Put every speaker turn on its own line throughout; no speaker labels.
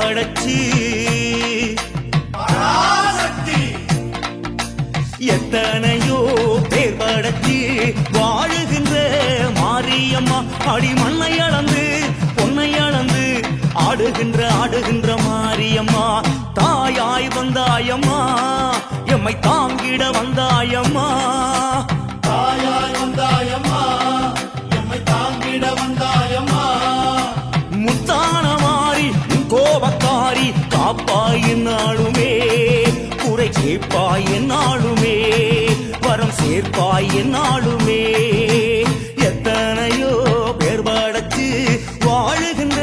படைச்சு எத்தனையோ பேர் படைச்சு வாழுகின்ற மாரியம்மா அடி மண்ணை அளந்து பொன்னை அளந்து ஆடுகின்ற மாரியம்மா தாயாய் வந்தாயம்மா எம்மை தாங்கிட வந்தாயம்மா
தாயாய் வந்தாயம்மா எம்மை தாங்கிட வந்தாயம்மா
முத்தான மாறி கோபக்காரி காப்பாய் என்னாலுமே குறை கேட்பாய் என்னாலுமே வரம் சேர்ப்பாய் என்னாலுமே எத்தனையோ பேர் படைச்சு வாழுகின்ற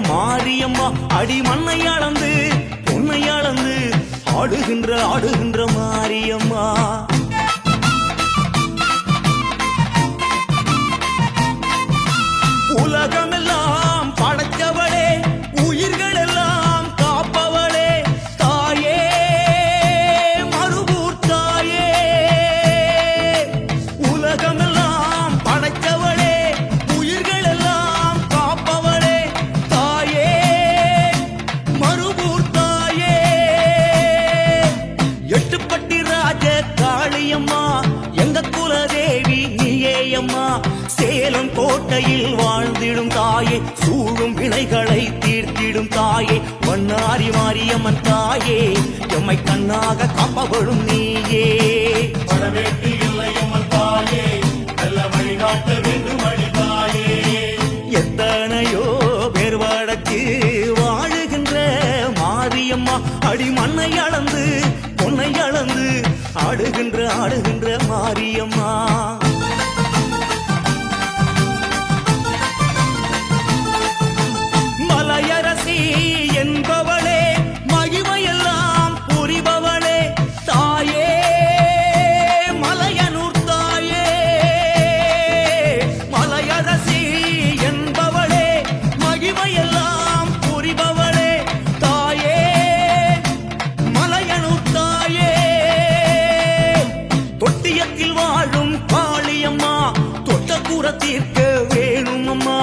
மாரியம்மா அடி மண்ணை அளந்து பொன்னை அளந்து ஆடுகின்ற மாரியம்மா உலகமெல்லாம் படைத்தவளே உயிர்கள் எல்லாம் காப்பவளே தாயே மறுபூர் தாயே உலகமெல்லாம் படைத்தவளே உயிர்கள் எல்லாம் காப்பவளே தாயே மறுபூர் தாயே எட்டுப்பட்டி ராஜ காளியம்மா எங்க குலதேவி நீயேயம்மா சேலம் கோட்டையில் வாழ்ந்திடும் தாயே சூழும் வினைகளை தீர்த்திடும் தாயே வண்ணாரி மாரியம்மன் தாயே எம்மை கண்ணாக காப்பவளும் நீயே
படவேட்டு இல்லையம்மன் தாயே நல்ல வழிகாட்ட வேண்டும் அடி தாயே
எத்தனையோ பேர் வடக்கு வாழுகின்ற மாரியம்மா அடி மண்ணை அளந்து பொன்னை அளந்து ஆடுகின்ற மாரியம்மா மலையரசி என்பவளே மகிமையெல்லாம் புரிபவளே தாயே மலையனூர் தாயே மலையரசி என்பவளே மகிமையெல்லாம் புரிபவளே தாயே மலையனூர் தாயே தொட்டியத்தில் வாழும் காளியம்மா தொட்ட கூற தீர்க்க வேணும் அம்மா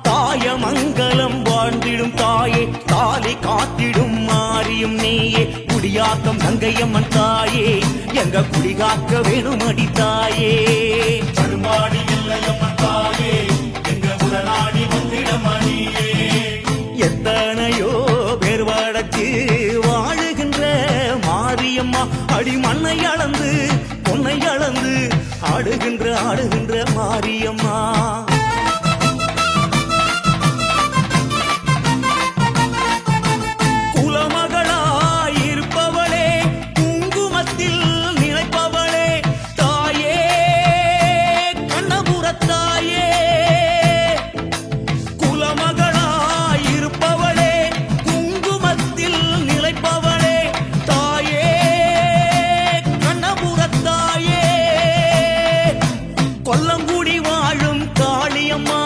தாய மங்கலம் வாழ்ந்திடும் தாயே தாலி காத்திடும் மாரியும் நீயே குடியாக்கம் கங்கையம்மன் தாயே எங்க குடிகாக்க வேணும் அடி தாயே
கருமாடி இல்லையம்மன் தாயே எங்க உடனாடி வந்திட மணியே
எத்தனையோ பேர் வடக்கு வாழுகின்ற மாரியம்மா அடி மண்ணை அளந்து பொன்னை அளந்து ஆடுகின்ற மாரியம்மா குலமகளாயிருப்பவளே குங்குமத்தில் நினைப்பவளே தாயே கண்ணபுரத்தாயே குலமகளாயிருப்பவளே குங்குமத்தில் நிலைப்பவளே தாயே கண்ணபுரத்தாயே கொல்லங்குடி வாழும் காளியம்மா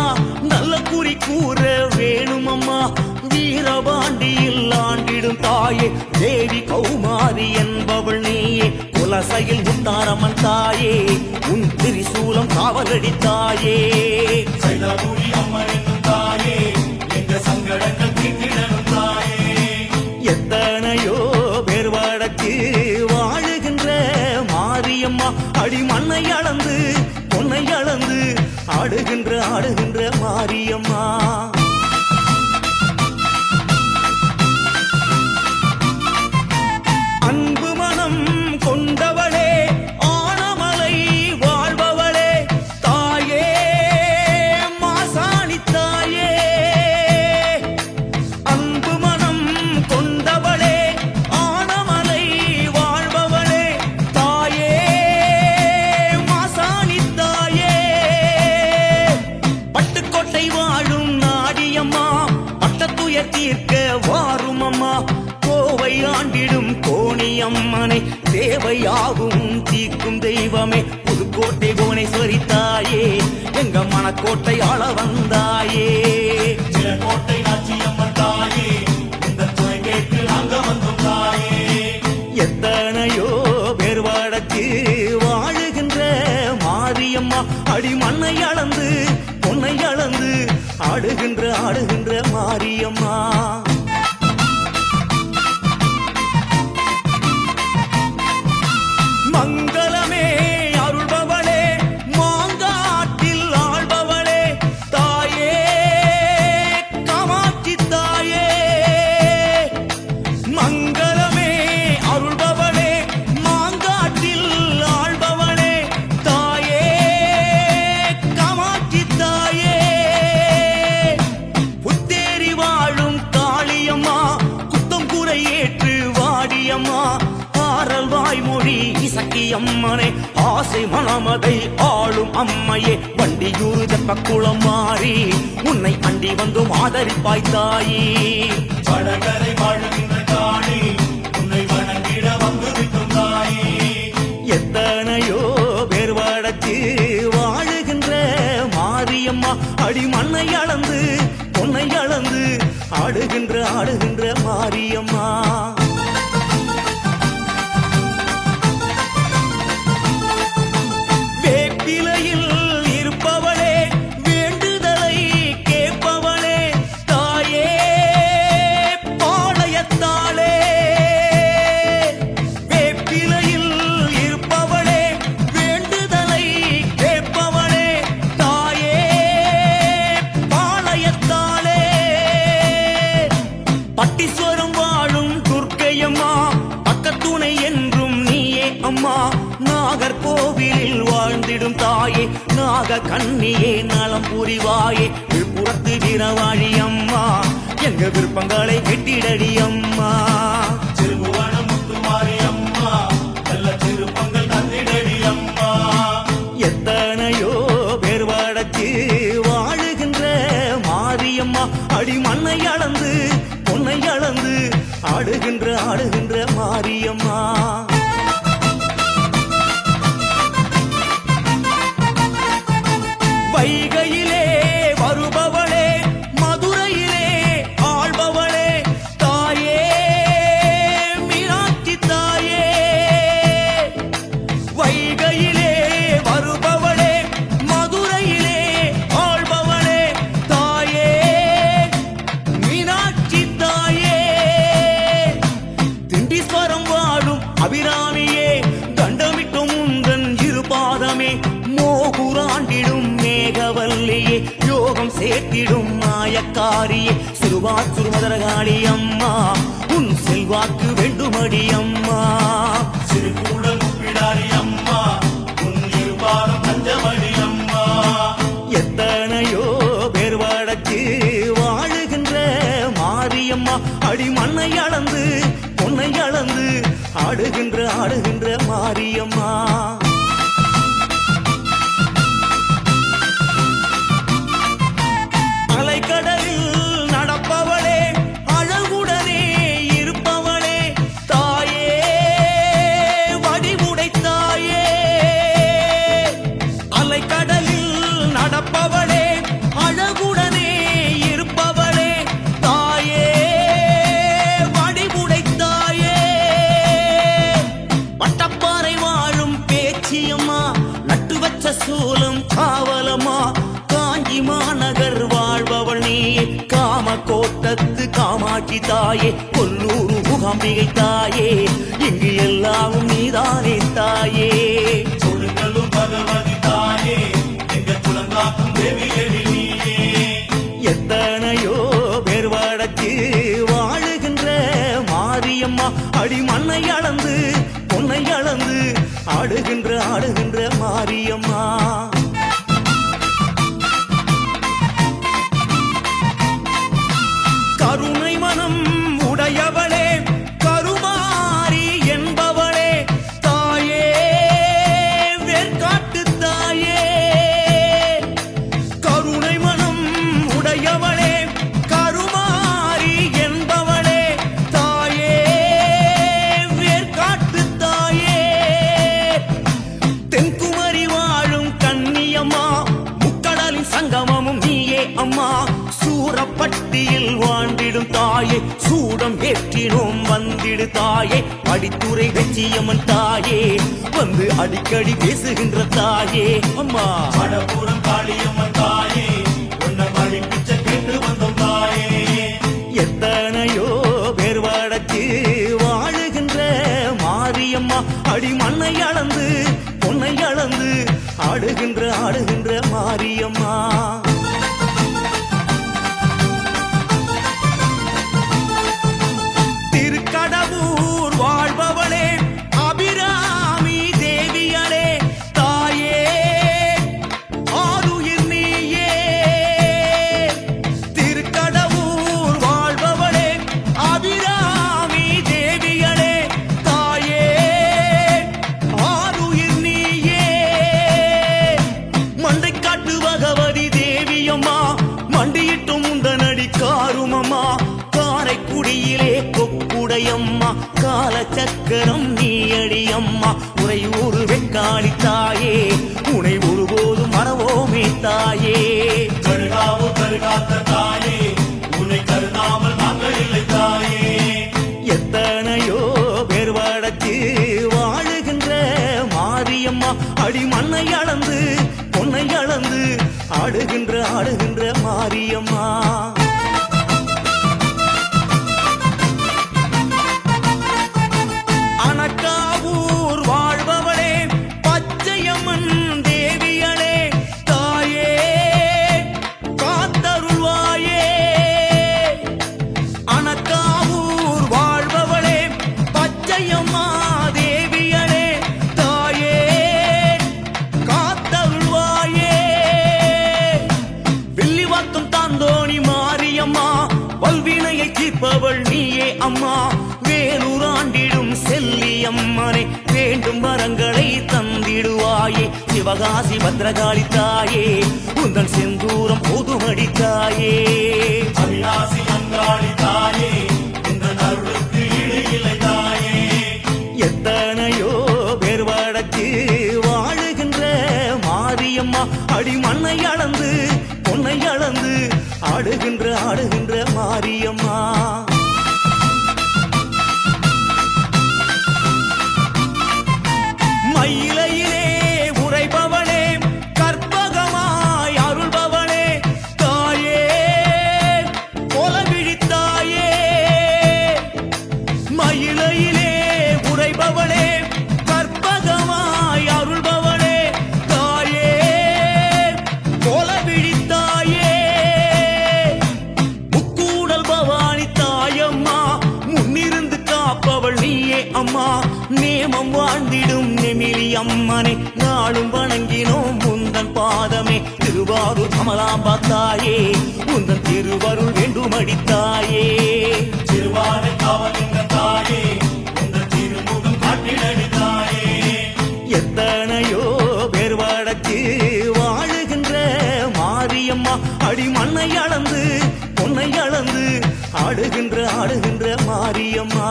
நல்ல குறி கூற வேணுமம்மா வீரபாண்டியில் ஆண்டிடும் தாயே தேவி கௌமாரி என்பவள் நீயே குலசையில் முத்தாரம்மன் தாயே உன் திரிசூலம் காவலடி தாயே
சைதாபுரி அம்மன் என்னும் தாயே எங்க சங்கடங்கள் தீர்த்திடணும் தாயே
எத்தனையோ பேர் வடக்கு வாழுகின்ற மாரியம்மா அடி மண்ணை அளந்து பொன்னை அளந்து ஆடுகின்ற மாரியம்மா அன்பு மனம் கொண்டவளே ஆனமலை வாழ்பவளே தாயே மாசாணி தாயே அன்பு மனம் கொண்டவளே ஆனமலை வாழ்பவளே தாயே மாசாணி தாயே பட்டுக்கோட்டை வாழும் நாடியம்மா பட்டத்துயர் தீர்க்க வாரும் அம்மா கோவை ஆண்டிடும் கோணியம்மனை தேவையாகும் தீக்கும் தெய்வமே புதுக்கோட்டை புவனேஸ்வரி தாயே எங்க மனக்கோட்டை ஆள வந்தாயே
கோட்டை நாச்சியம்மன் தாயே இந்த துணை கேட்டு நாங்க வந்தோம் தாயே
எத்தனையோ பேர் வடக்கு வாழுகின்ற மாரியம்மா அடி மண்ணை அளந்து பொன்னை அளந்து ஆடுகின்ற மாரியம்மா ஆசை மனமதை ஆளும் அம்மையே வண்டியூர் தெப்பக்குளம் மாறி உன்னை அண்டி வந்தும் ஆதரிப்பாய் தாயே
வடகரை வாழுகின்ற காணி உன்னை வணங்கிட வந்து விட்டும் தாயே
எத்தனையோ பேர் வடக்கு வாழுகின்ற மாரியம்மா அடி மண்ணை அளந்து பொன்னை அளந்து ஆடுகின்ற மாரியம்மா வேப்பிலையில் இருப்பவளே வேண்டுதலை கேட்பவளே தாயே பாளையத்தாளே வேப்பிலையில் இருப்பவளே வேண்டுதலை கேட்பவளே தாயே பாளையத்தாளே பட்டீஸ்வரம் வாழும் துர்க்கையம்மா பக்கத்துணை என்றும் நீயே அம்மா நாகர்கோவிலில் வாழ்ந்திடும் தாயே நாக கண்ணியே நலம் புரிவாயே விழுப்புரத்து வீரவாழி அம்மா எங்க விருப்பங்களை கெட்டிடடி அம்மா
திருபுவனம் முத்துமாரி அம்மா நல்ல திருப்பங்கள் தந்திடடி அம்மா
எத்தனையோ பேர் வடக்கு வாழுகின்ற மாரியம்மா அடி மண்ணை அளந்து பொன்னை அளந்து ஆடுகின்ற மாரியம்மா வைகையிலே வருபவளே மதுரையிலே ஆள்பவளே தாயே மீனாட்சி தாயே வைகையிலே வருபவளே மதுரையிலே ஆள்பவளே தாயே மீனாட்சி தாயே திண்டீஸ்வரம் வாழும் அபிராமியே தண்டமிட்டும் உந்தன் இருபாதமே மோகுராண்டிடும் மேகவல்லியே யோகம் சேர்த்திடும் மாயக்காரியே சிறுவாச்சூர் மதுரகாளி அம்மா உன் செல்வாக்கு வேண்டுமடி அம்மா
சிறுகூடல் முப்பிடாரி அம்மா உன் இருபாரம் பஞ்சமடி அம்மா
எத்தனையோ பேர் வடக்கு வாழுகின்ற மாரியம்மா அடி மண்ணை அளந்து பொன்னை அளந்து ஆடுகின்ற மாரியம்மா அலைக்கடலில் நடப்பவளே அழகுடனே இருப்பவளே தாயே வடிவுடை தாயே அலைக்கடலில் நடப்பவளே அழகுடனே இருப்பவளே தாயே வடிவுடை தாயே வட்டப்பாறை வாழும் பேச்சியம்மா நட்டு வச்ச சூலம் காவலம்மா காஞ்சி மாநகர் வாழ்பவள் நீயே காமகோட்டத்து காமாட்சி தாயே கொல்லூர் முகாம்பிகை தாயே இங்கு எல்லாமும் நீதானே தாயே
கொடுங்களும் பகவதி தாயே எங்க குலங்காக்கும் தேவியடி நீயே
எத்தனையோ பேர் வடக்கு வாழுகின்ற மாரியம்மா அடி மண்ணை அளந்து பொன்னை அளந்து ஆடுகின்ற மாரியம்மா கருணை மனம் உடையவளே கருமாரி என்பவளே தாயே வேர்காட்டு தாயே கருணை மனம் உடையவளே கருமாரி என்பவளே தாயே வேர்காட்டு தாயே தென்குமரி வாழும் கண்ணியம்மா முக்கடலின் சங்கமமும் நீயே அம்மா சூரப்பட்டியில் வாழ்ந்திடும் தாயே சூடம் ஏற்றினோம் வந்திடு தாயே அடித்துறை வெச்சியம்மன் தாயே வந்து அடிக்கடி பேசுகின்ற தாயே அம்மா
வடபுறம் காளியம்மன் தாயே உன்னை மழை பிச்சை கேட்டு வந்தோம் தாயே
எத்தனையோ பேர் வடக்கு வாழுகின்ற மாரியம்மா அடி மண்ணை அளந்து பொன்னை அளந்து ஆடுகின்ற மாரியம்மா திருக்கடவூர் வாழ்பவளே அபிராமி தேவியளே தாயே ஆருயிர் நீயே திருக்கடவூர் வாழ்பவளே அபிராமி தேவியளே தாயே ஆருயிர் நீயே
கருகாவு கருகாத்த தாயே உன்னை கருதாமல் நாங்கள் இல்லை தாயே.
எத்தனையோ பேர் வடக்கு வாழுகின்ற மாரியம்மா அடி மண்ணை அளந்து பொன்னை அளந்து ஆடுகின்ற மாரியம்மா. அனக்காவூர் வாழ்பவளே பச்சையம்மன் தேவியளே தாயே காத்தருள்வாயே. அனக்காவூர் வாழ்பவளே பச்சையம்மா தேவியளே தாயே காத்தருள்வாயே. வில்லிவாக்கம் தாந்தோணி மாரியம்மா வல்வினையை தீர்ப்பவள் நீயே அம்மா. வேலூராண்டிடும் செல்லியம்மனை வேண்டும் வரங்களை தந்திடுவாயே. சிவகாசி பத்ரகாளி தாயே உந்தன் செந்தூரம் பொதுமடி தாயே.
அவிநாசி அங்காளி தாயே இந்த அருளுக்கு ஈடு இல்லை தாயே.
எத்தனையோ பேர் வடக்கு வாழுகின்ற மாரியம்மா அடி மண்ணை அளந்து பொன்னை அளந்து ஆடுகின்ற மாரியம்மா. மயிலையிலே உரைபவளே கற்பகமாய் அருள்பவளே தாயே கொலவிழித்தாயே. மயிலையிலே உரைபவளே கற்பகமாய் அருள்பவளே தாயே கொலவிழித்தாயே. முக்கூடல் பவானி தாயம்மா முன்னிருந்து காப்பவள் நீயே அம்மா. நேமம் வாழ்ந்திடும் நெமிலி அம்மனை நாளும் வணங்கினோம் உந்தன் பாதமே. திருவாரூர் கமலாம்பா தாயே உந்தன் திருவருள் வேண்டுமடி தாயே.
திருவானை காவலிங்க தாயே இந்த திருமுகம் காட்டிடடி தாயே.
எத்தனையோ பேர் வடக்கு வாழுகின்ற மாரியம்மா அடி மண்ணை அளந்து பொன்னை அளந்து ஆடுகின்ற மாரியம்மா.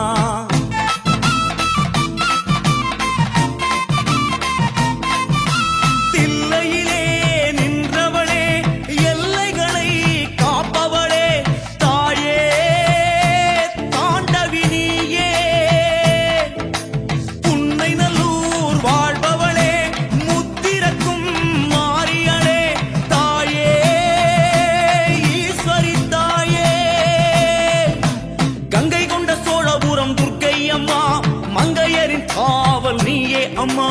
தில்லையிலே நின்றவளே எல்லைகளை காப்பவளே தாயே தாண்டவி நீயே. புன்னை நல்லூர் வாழ்பவளே முத்திரக்கும் மாரியளே தாயே ஈஸ்வரி தாயே. கங்கை கொண்ட சோழபுரம் துர்க்கை அம்மா மங்கையரின் காவல் நீயே அம்மா.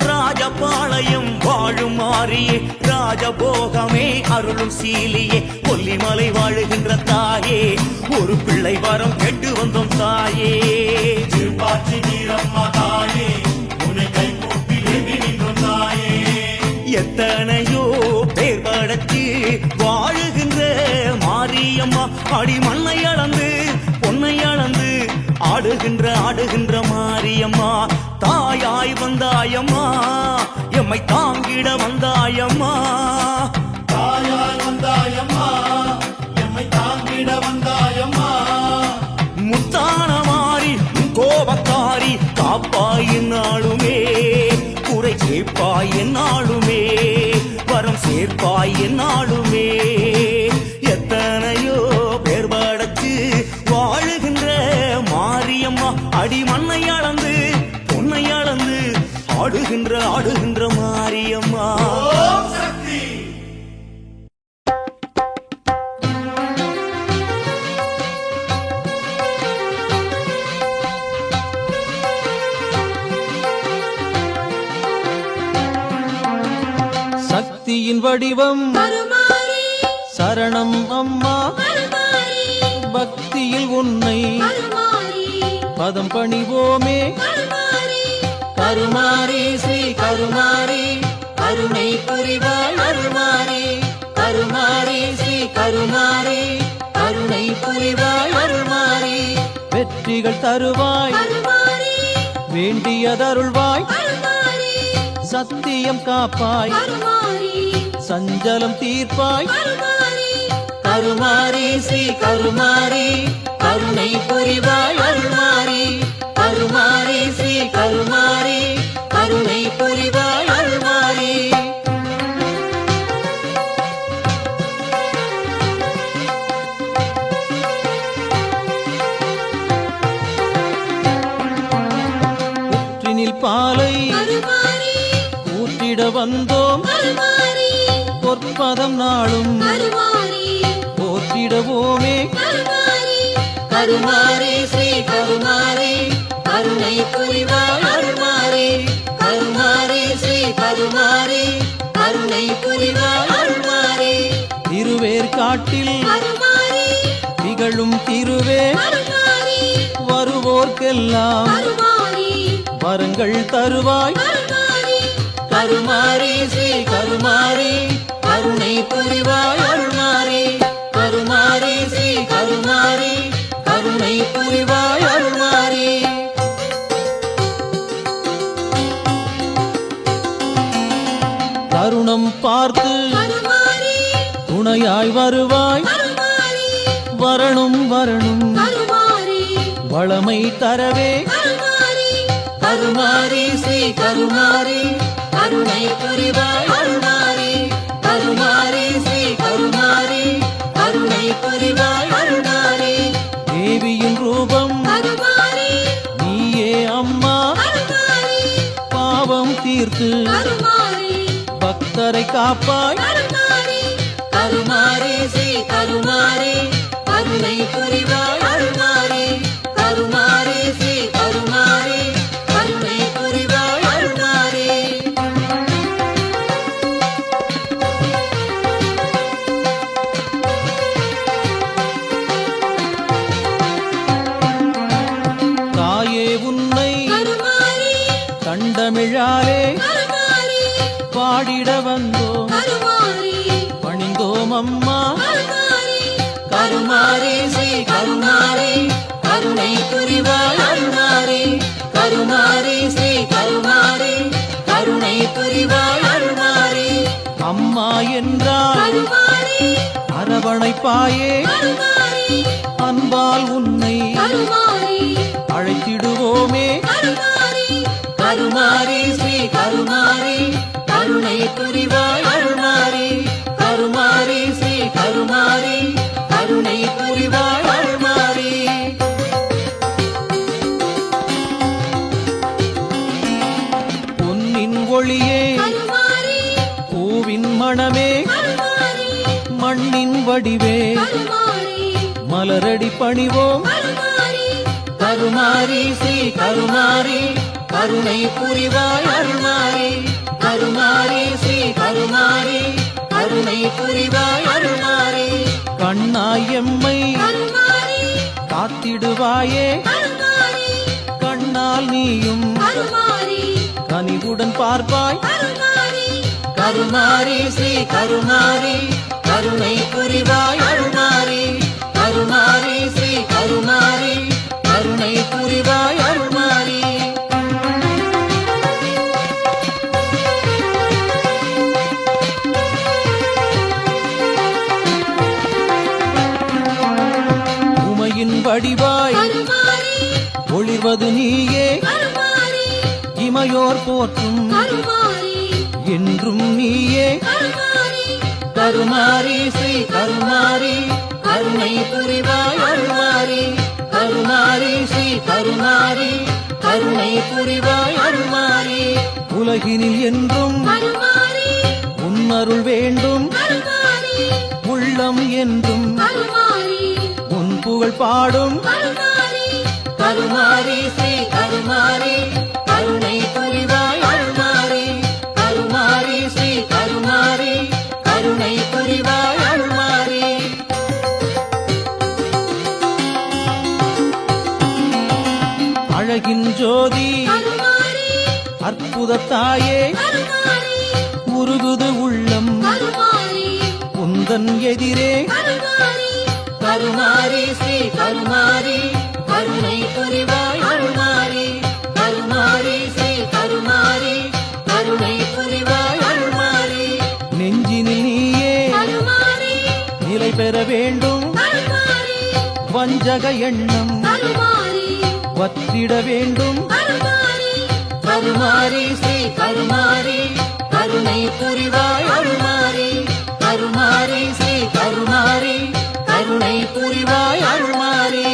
ராஜபாளையம் வாழும் மாறியே ராஜபோகமே அருளும் சீலியே. கொல்லிமலை வாழுகின்ற தாயே ஒரு பிள்ளை வரம் கேட்டு வந்தோம் தாயே.
திருப்பாச்சி வீரம்மா தாயே உன்னை கை கூப்பி வேண்டி நின்றோம் தாயே.
எத்தனையோ பேர் படத்து வாழுகின்ற மாரியம்மா அடி மண்ணை அளந்து பொன்னை அளந்து ஆடுகின்ற மாரியம்மா. தாயாய் வந்தாயம்மா எம்மை தாங்கிட வந்தாயம்மா.
தாயாய் வந்தாயம்மா எம்மை தாங்கிட வந்தாயம்மா.
முத்தான மாறி கோபக்காரி காப்பாய் என்னாலுமே குறை கேட்பாய் என்னாலுமே வரம் சேர்ப்பாய் என்னாலுமே. எத்தனையோ பேர் படத்து வாழுகின்ற மாரியம்மா அடி மண்ணை அளந்து பொன்னை அளந்து ஆடுகின்ற மாரியம்மா.
ஓம் சக்தி.
சக்தியின் வடிவம்
கருமாரி
சரணம் அம்மா.
கருமாரி
பக்தியில் உன்னை
கருமாரி
பதம் பணிவோமே.
கருமாரி
கருமாரி ஸ்ரீ கருமாரி கருணை புரிவாய் அருள்மாரி. கருமாரி ஸ்ரீ கருமாரி கருணை புரிவாய் அருள்மாரி. வெற்றிகள் தருவாய்
கருமாரி
வேண்டியதருள்வாய்.
கருமாரி
சத்தியம் காப்பாய்
கருமாரி
சஞ்சலம் தீர்ப்பாய்.
கருமாரி
கருமாரி ஸ்ரீ கருமாரி கருணை புரிவாய் அருள்மாரி. கருமாரி ஸ்ரீ கருமாரி கருணை புரிவாய் அருள்மாரி. பாலை
கருமாரி
ஊற்றிட வந்தோம்
கருமாரி
பொற்பதம் நாளும்
கருமாரி
போற்றிடவோமே
கருமாரி
கருமாரி ஸ்ரீ கருமாரி கருணை புரிவாய் அருள்மாரி கருமாரி ஸ்ரீ கருமாரி கருணை புரிவாய் அருள்மாரி திருவேற்காட்டில்
கருமாரி
திகழும் திருவே
கருமாரி
வருவோர்க்கெல்லாம்
கருமாரி
வரங்கள் தருவாய்
கருமாரி
கருமாரி ஸ்ரீ கருமாரி கருணை புரிவாய் அருள்மாரி கருமாரி ஸ்ரீ கருமாரி கருணை புரிவாய் அருள்மாரி தருணம் பார்த்து
கருமாரி
துணையாய் வருவாய்
கருமாரி
வரணும் வரணும்
கருமாரி
வளமை தரவே
கருமாரி
கருமாரி ஸ்ரீ கருமாரி கருணை புரிவாய் அருள்மாரி கருமாரி ஸ்ரீ கருமாரி கருணை புரிவாய் அருள்மாரி தேவியின் ரூபம்
கருமாரி
நீயே அம்மா
கருமாரி
பாவம் தீர்த்து
கருமாரி
பக்தரை காப்பாய்
கருமாரி
கருமாரி ஸ்ரீ கருமாரி கருணை புரிவாய் அருள்மாரி கருமாரி ஸ்ரீ கருமாரி கருணை புரிவாய் அருள்மாரி தாயே உன்னை
கருமாரி
கண்டமிழாலே
கருமாரி
பாடிட வந்தோம்
கருமாரி
பணிந்தோம் அம்மா
கருமாரி
கருமாரி ஸ்ரீ கருமாரி கருணை புரிவாய் அருள்மாரி கருமாரி ஸ்ரீ கருமாரி கருணை புரிவாய் அருள்மாரி அம்மா என்றால்
கருமாரி
அரவணைப்பாயே
கருமாரி
அன்பால் உன்னை
கருமாரி
அழைத்திடுவோமே
கருமாரி
கருமாரி ஸ்ரீ கருமாரி கருணை புரிவாய் அருள்மாரி கருமாரி ஸ்ரீ கருமாரி கருணை புரிவாய் அருள்மாரி பொன்னின் ஒளியே
கருமாரி
பூவின் மணமே
கருமாரி
மண்ணின் வடிவே
கருமாரி
மலரடி பணிவோம்
கருமாரி
கருமாரி ஸ்ரீ கருமாரி கருணை புரிவாய் அருள்மாரி கருமாரி ஸ்ரீ கருமாரி கருணை புரிவாய் அருள்மாரி கண்ணாய் எம்மை
கருமாரி
காத்திடுவாயே
கருமாரி
கண்ணால் நீயும்
கருமாரி
கனிவுடன் பார்ப்பாய்
கருமாரி
கருமாரி ஸ்ரீ கருமாரி கருணை புரிவாய் அருள்மாரி கருமாரி ஸ்ரீ கருமாரி கருணை புரிவாய் அருள்மாரி உமையின் வடிவாய்
கருமாரி
ஒளிர்வது நீயே
கருமாரி
இமையோர் போற்றும்
கருமாரி
என்றும் நீயே
கருமாரி
கருமாரி ஸ்ரீ கருமாரி கருணை புரிவாய் அருள்மாரி கருமாரி ஸ்ரீ கருமாரி கருணை புரிவாய் அருள்மாரி உலகினில் என்றும்
கருமாரி
உன்னருள் வேண்டும்
கருமாரி
உள்ளம் என்றும்
கருமாரி
உன் புகழ் பாடும்
கருமாரி
கருமாரி ஸ்ரீ கருமாரி கருணை புரிவாய் அருள்மாரி கருமாரி ஸ்ரீ கருமாரி கருணை புரிவாய் அருள்மாரி அழகின் ஜோதி
கருமாரி
அற்புத தாயே
கருமாரி
உருகுது உள்ளம்
கருமாரி
உந்தன் எதிரே
கருமாரி
கருமாரி ஸ்ரீ கருமாரி கருணை புரிவாய் அருள்மாரி கருமாரி ஸ்ரீ கருமாரி கருணை புரிவாய் அருள்மாரி நெஞ்சினில் நீயே
கருமாரி
நிலை பெற வேண்டும்
கருமாரி
வஞ்சக எண்ணம்
கருமாரி
வற்றிட வேண்டும்
கருமாரி
கருமாரி ஸ்ரீ கருமாரி கருணை புரிவாய் அருள்மாரி கருமாரி ஸ்ரீ கருமாரி கருணை புரிவாய் அருள்மாரி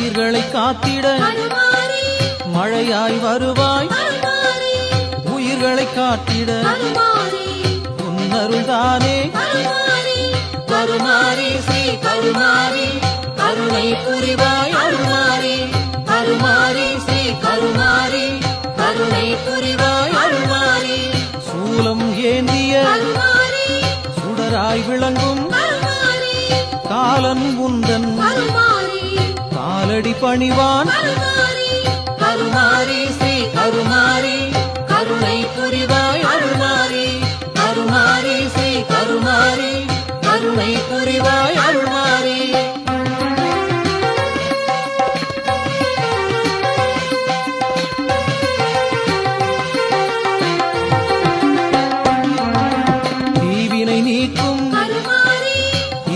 பயிர்களை காத்திட
கருமாரி
மழையாய் வருவாய்
கருமாரி
உயிர்களை காத்திட
கருமாரி
உன்னருள்தானே
கருமாரி
கருமாரி ஸ்ரீ கருமாரி கருணை புரிவாய் அருள்மாரி கருமாரி ஸ்ரீ கருமாரி கருணை புரிவாய் அருள்மாரி சூலம் ஏந்திய
கருமாரி
சுடராய் விளங்கும்
கருமாரி
காலன் உந்தன்
கருமாரி
காலடி பணிவான்
கருமாரி
கருமாரி ஸ்ரீ கருமாரி கருணை புரிவாய் அருள்மாரி கருமாரி ஸ்ரீ கருமாரி கருணை புரிவாய் அருள்மாரி தீவினை நீக்கும்
கருமாரி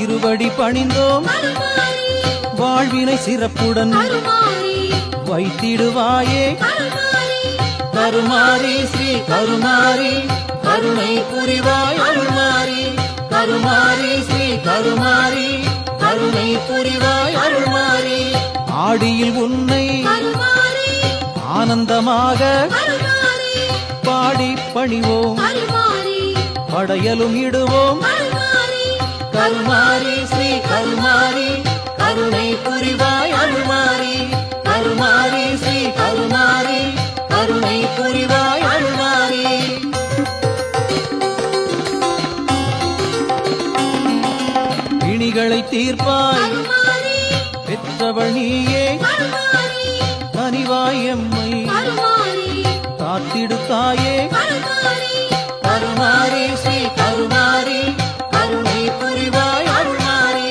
இருவடி பணிந்தோம்
கருமாரி
வாழ்வினை சிறப்புடன்
கருமாரி
வைத்திடுவாயே
கருமாரி
கருமாரி ஸ்ரீ கருமாரி கருணை புரிவாய் அருள்மாரி கருமாரி ஸ்ரீ கருமாரி கருணை புரிவாய் அருள்மாரி ஆடியில் உன்னை
கருமாரி
ஆனந்தமாக
கருமாரி
பாடி பணிவோம்
கருமாரி
படையலும் இடுவோம்
கருமாரி
கருமாரி ஸ்ரீ கருமாரி கருணை புரிவாய் அருள்மாரி கருமாரி ஸ்ரீ கருமாரி கருணை புரிவாய் அருள்மாரி பிணிகளை தீர்ப்பாய்
கருமாரி
பெற்றவள் நீயே
கருமாரி
கனிவாய் எம்மை
கருமாரி
காத்திடு தாயே
கருமாரி
கருமாரி ஸ்ரீ கருமாரி கருணை புரிவாய் அருள்மாரி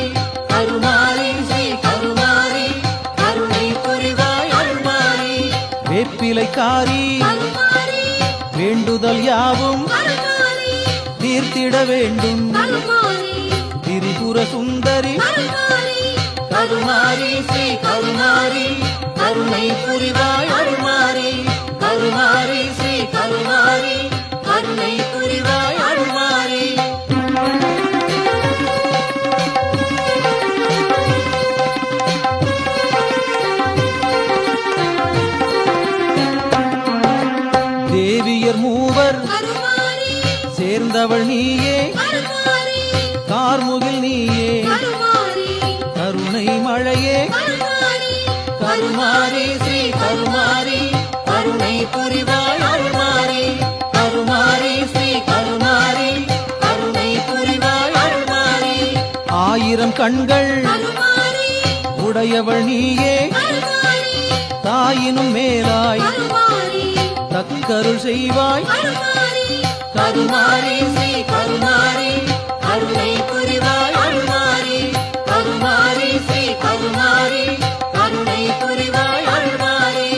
கருமாரி ஸ்ரீ கருமாரி கருணை புரிவாய் அருள்மாரி வேப்பிலைக்காரி
கருமாரி
வேண்டுதல் யாவும்
கருமாரி
தீர்த்திட வேண்டும்
கருமாரி
திரிபுர சுந்தரி
கருமாரி
கருமாரி ஸ்ரீ கருமாரி கருணை புரிவாய் அருள்மாரி கருமாரி ஸ்ரீ கருமாரி கருணை புரிவாய் அருள்மாரி தேவியர் மூவர்
கருமாரி
சேர்ந்தவள் நீயே
கருமாரி
கார்முகில் நீயே
கருமாரி
கருணை மழையே
கருமாரி
கருமாரி ஸ்ரீ கருமாரி கருணை புரிவாய் அருள்மாரி கருமாரி ஸ்ரீ கருமாரி கருணை புரிவாய் அருள்மாரி ஆயிரம் கண்கள்
கருமாரி
உடையவள் நீயே
கருமாரி
தாயினும் மேலாய்
கருமாரி
தக்கருள் செய்வாய்
கருமாரி
கருமாரி ஸ்ரீ கருமாரி கருணை புரிவாய் அருள்மாரி கருமாரி ஸ்ரீ கருமாரி கருணை புரிவாய் அருள்மாரி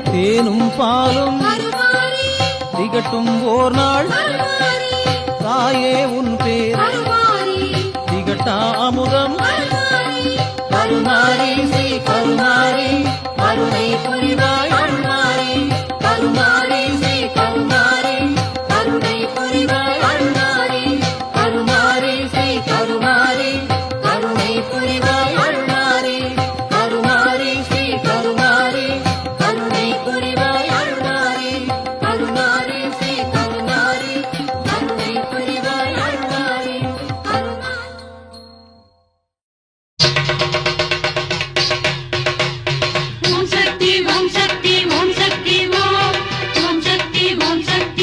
தேனும் பாலும்
கருமாரி
திகட்டும் ஓர் நாள்
கருமாரி
தாயே உன் பேர்
கருமாரி
திகட்டா அமுதம்
கருமாரி
கருமாரி ஸ்ரீ கருமாரி கருணை புரிவாய் அருள்மாரி கருமாரி ஸ்ரீ கருமாரி கருணை புரிவாய் அருள்மாரி கருமாரி ஸ்ரீ கருமாரி கருணை புரிவாய் அருள்மாரி கருமாரி ஸ்ரீ கருமாரி கருணை புரிவாய் அருள்மாரி கருமாரி ஸ்ரீ கருமாரி கருணை புரிவாய் அருள்மாரி
ஓம் சக்தி ஓம் சக்தி ஓம் சக்தி ஓம் ஓம் சக்தி ஓம் சக்தி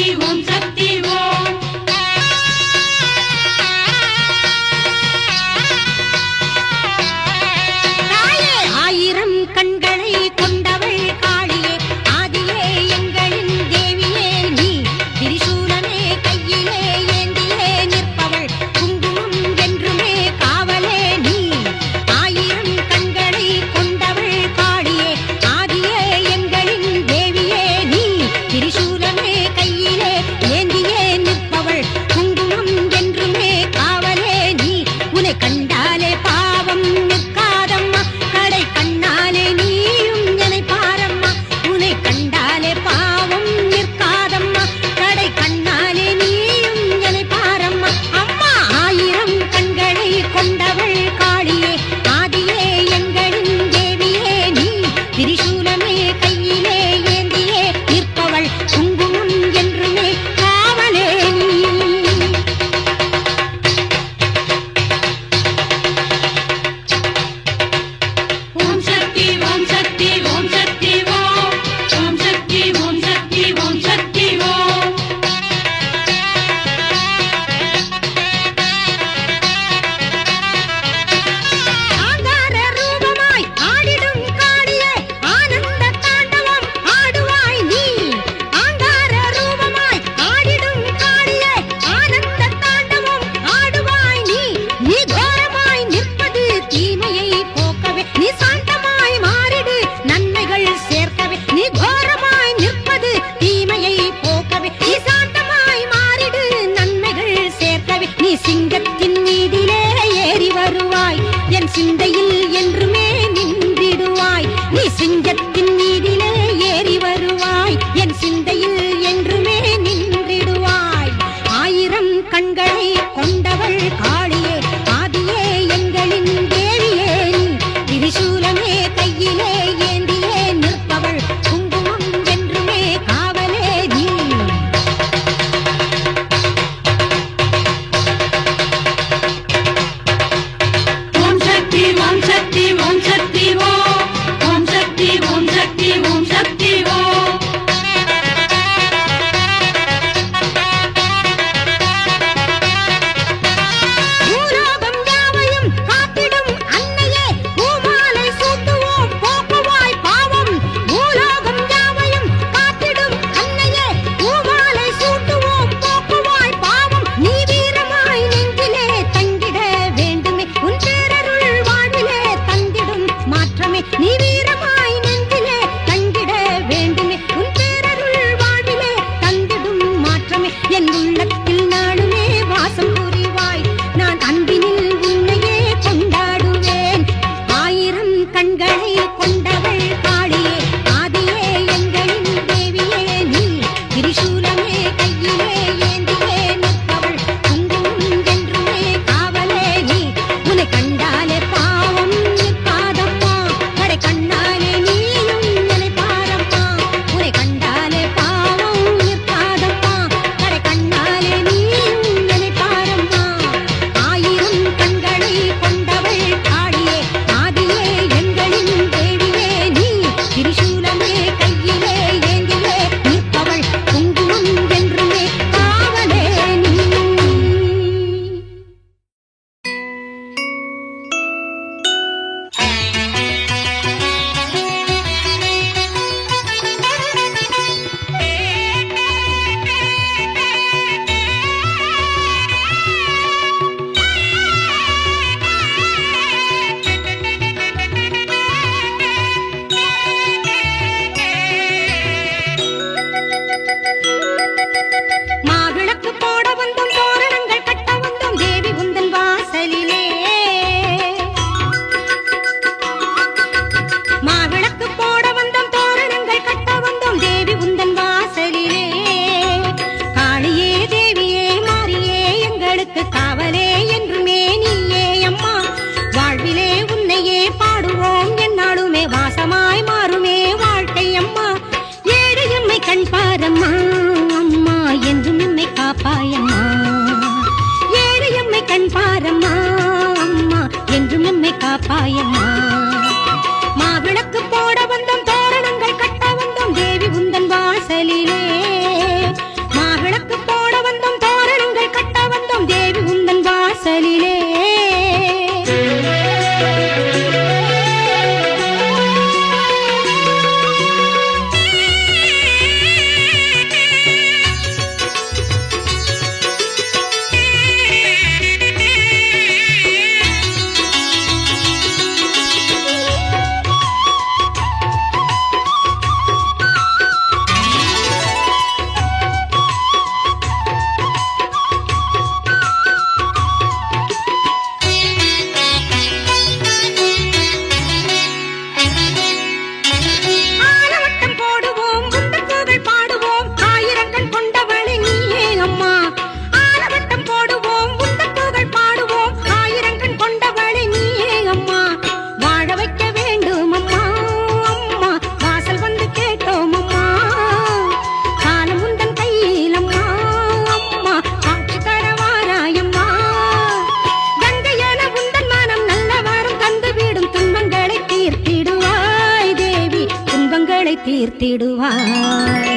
தீர்த்திடுவாய்.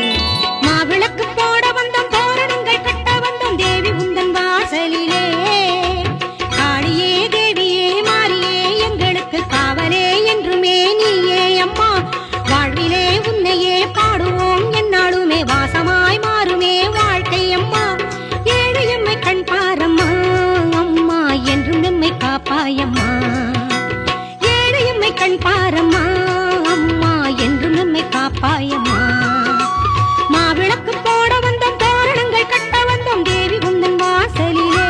மாவிளக்கு போட வந்தோம், தோரணங்கள் கட்ட வந்தோம் தேவி உந்தன் வாசலிலே. காளியே தேவியே மாரியே எங்களுக்கு காவலே என்றுமே நீயே அம்மா. வாழ்விலே உன்னையே பாடுவோம் என்னாலுமே வாசமாய் மாறுமே வாழ்க்கை அம்மா. ஏழு எம்மை கண் பாரம்மா அம்மா என்றும் எம்மை காப்பாயம்மா. ஏழு எம்மை கண் பாரம்மா அம்மா என்றும் எம்மை காப்பாயம்மா. மாவிளக்கு போட வந்தோம், தோரணங்கள் கட்ட வந்தோம் தேவி உந்தன் வாசலிலே.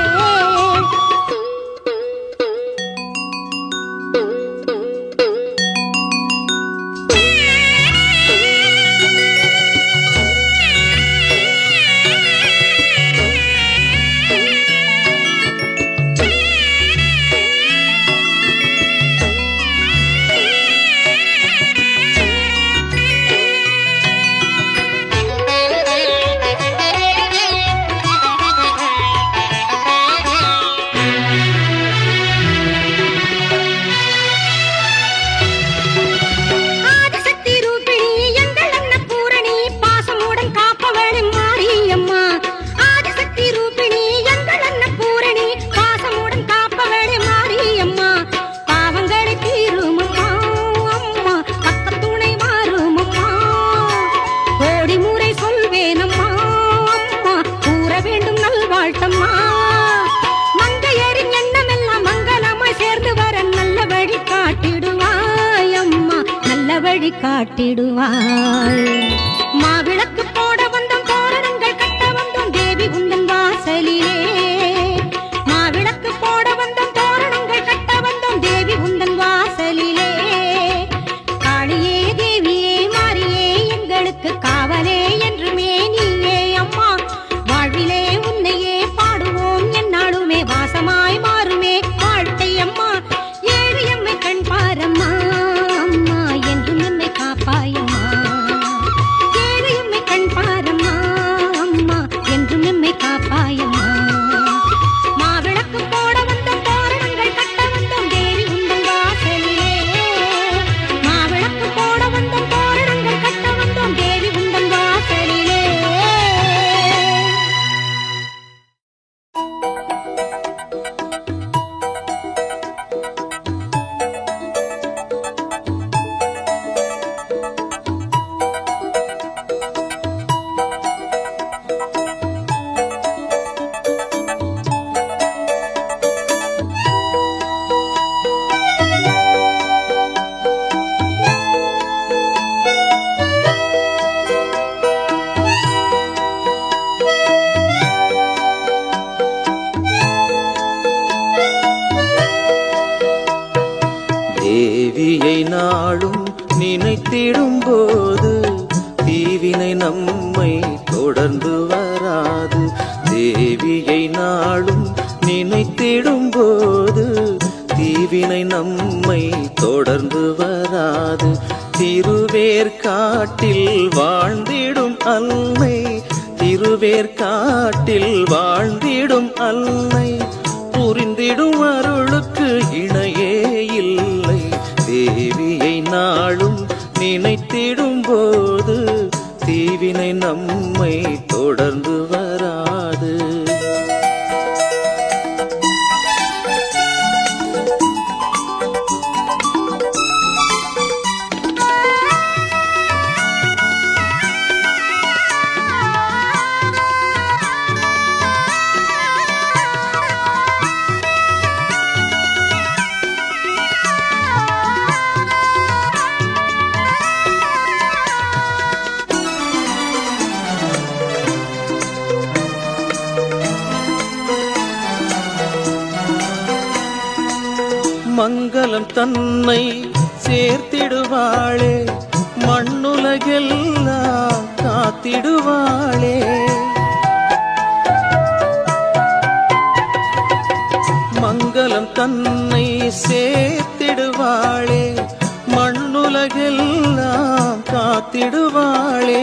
ஆதிசக்தி ரூபிணி எங்கள் அன்னபூரணி பாசமுடன் காப்பவளே மாரியம்மா. ஆதிசக்தி ரூபிணி எங்கள் அன்னபூரணி பாசமுடன் காப்பவளே மாரியம்மா. பாவங்களை தீருமம்மா அம்மா, பக்க துணை மாறுமம்மா. கோடி முறை சொல்வேனம்மா அம்மா, கூற வேண்டும் நல்வாழ்த்தம்மா. மங்கையரின் எண்ணமெல்லாம் மங்களமாய் சேர்ந்து வர நல்ல வழி காட்டிடுவாய் அம்மா, நல்ல வழி காட்டிடுவாய். மாவிளக்கு போட வந்தோம், தோரணங்கள் கட்ட வந்தோம் தேவி உந்தன் வாசலிலே. மாவிளக்கு போட வந்தோம், தோரணங்கள் கட்ட வந்தோம் தேவி உந்தன் வாசலிலே. காளியே தேவியே மாரியே எங்களுக்கு காவலே என்றுமே நீயே அம்மா. வாழ்விலே உன்னையே பாடுவோம் என்னாலுமே வாசமாய் மாறுமே வாழ்க்கை அம்மா. ஏழு எம்மை கண் பாரம்மா அம்மா என்றும் எம்மை காப்பாயம்மா. ஏழு எம்மை கண் பாரம்மா அம்மா என்றும் எம்மை காப்பாயம்மா. மாவிளக்கு போட வந்தோம், தோரணங்கள் கட்ட வந்தோம் தேவி உந்தன் வாசலிலே. மாவிளக்கு போட வந்தோம், தோரணங்கள் கட்ட வந்தோம் தேவி உந்தன் வாசலிலே.
தேவியை நாளும் நினைத்திடும் போது தீவினை நம்மை தொடர்ந்து வராது. தேவியை நாளும் நினைத்திடும் போது தீவினை நம்மை தொடர்ந்து வராது. திருவேற்காட்டில் வாழ்ந்திடும் அன்னை, திருவேற்காட்டில் வாழ்ந்திடும் அன்னை புரிந்திடும் அருளுக்கு இணையே இல்லை. தேவியை நாளும் நினைத்திடும் போது தீவினை நம்மை தொடர்ந்து வராது. மங்களம் தன்னை சேர்த்திடுவாளே, மண்ணுலகெல்லாம் காத்திடுவாளே. மங்களம் தன்னை சேர்த்திடுவாளே, மண்ணுலகெல்லாம் காத்திடுவாளே.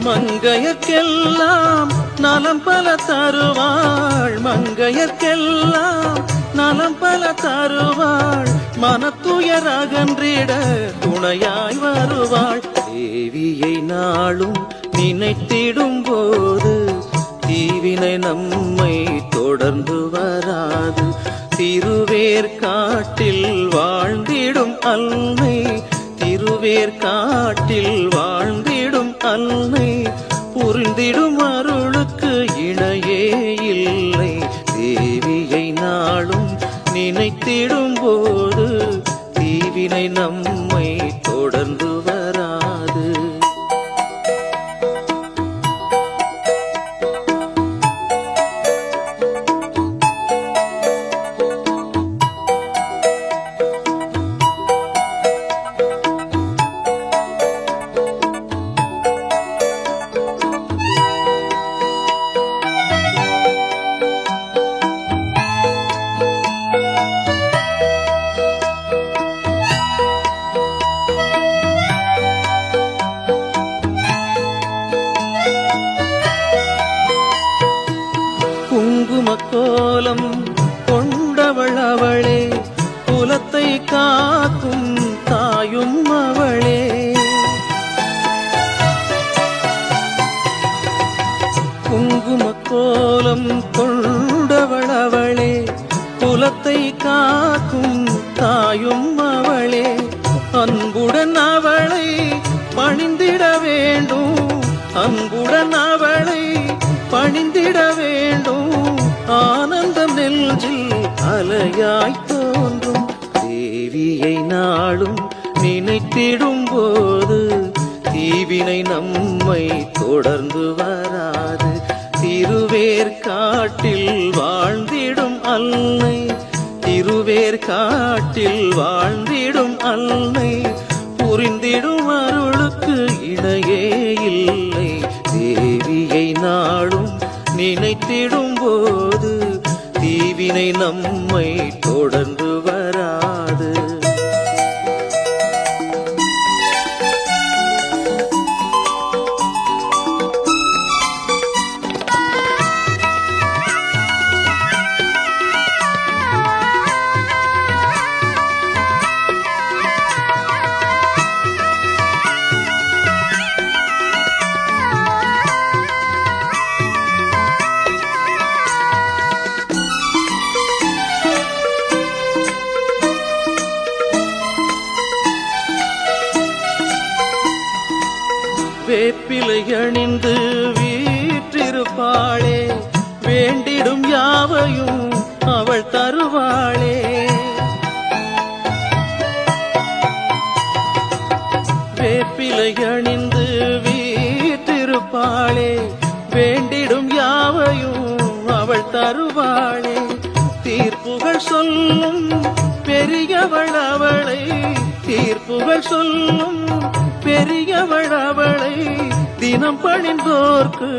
மங்கையர்க்கெல்லாம் நலம் பல தருவாள், மங்கையர்க்கெல்லாம்
நலம் பல தருவாள் மனத்துயரகன்றிட துணையாய் வருவாள். தேவியை நாளும் நினைத்திடும் போது தீவினை நம்மை தொடர்ந்து வராது. திருவேற்காட்டில் வாழ்ந்திடும் அன்னை, திருவேற்காட்டில் வாழ்ந்திடும் அன்னை, புரிந்திடும் அருளுக்கு இணையே இல்லை. தேவியை நாளும் நினைத்திடும் போது தீவினை நம்மை தொடர்ந்து வராது. குங்குமக்கோலம் கொண்டவள் அவளே, குலத்தை காக்கும் தாயும் அவளே. குங்குமக்கோலம் கொண்டவள் அவளே, குலத்தை காக்கும் தாயும் அவளே. அன்புடன் அவளை பணிந்திட வேண்டும், அன்புடன் அவளை பணிந்திட வேண்டும். ஆனந்தம் நெஞ்சில் அலையாய் தோன்றும். தேவியை நாளும் நினைத்திடும் போது தீவினை நம்மை தொடர்ந்து வராது. திருவேற்காட்டில் வாழ்ந்திடும் அன்னை, திருவேற்காட்டில் வாழ்ந்திடும் அன்னை, புரிந்திடும் அருளுக்கு இணையே இல்லை. தேவியை நாளும் நினைத்திடும் போது தீவினை நம்மை தொடர்ந்து வராது. வேப்பிலை அணிந்து வீற்றிருப்பாளே, வேண்டிடும் யாவையும் அவள் தருவாளே. வேப்பிலை அணிந்து வீற்றிருப்பாளே, வேண்டிடும் யாவையும் அவள் தருவாளே. தீர்ப்புகள் சொல்லும் பெரியவள் அவளை, தீர்ப்புகள் சொல்லும் பெரியவள் அவளை. தினம் பணிந்தோர்க்கு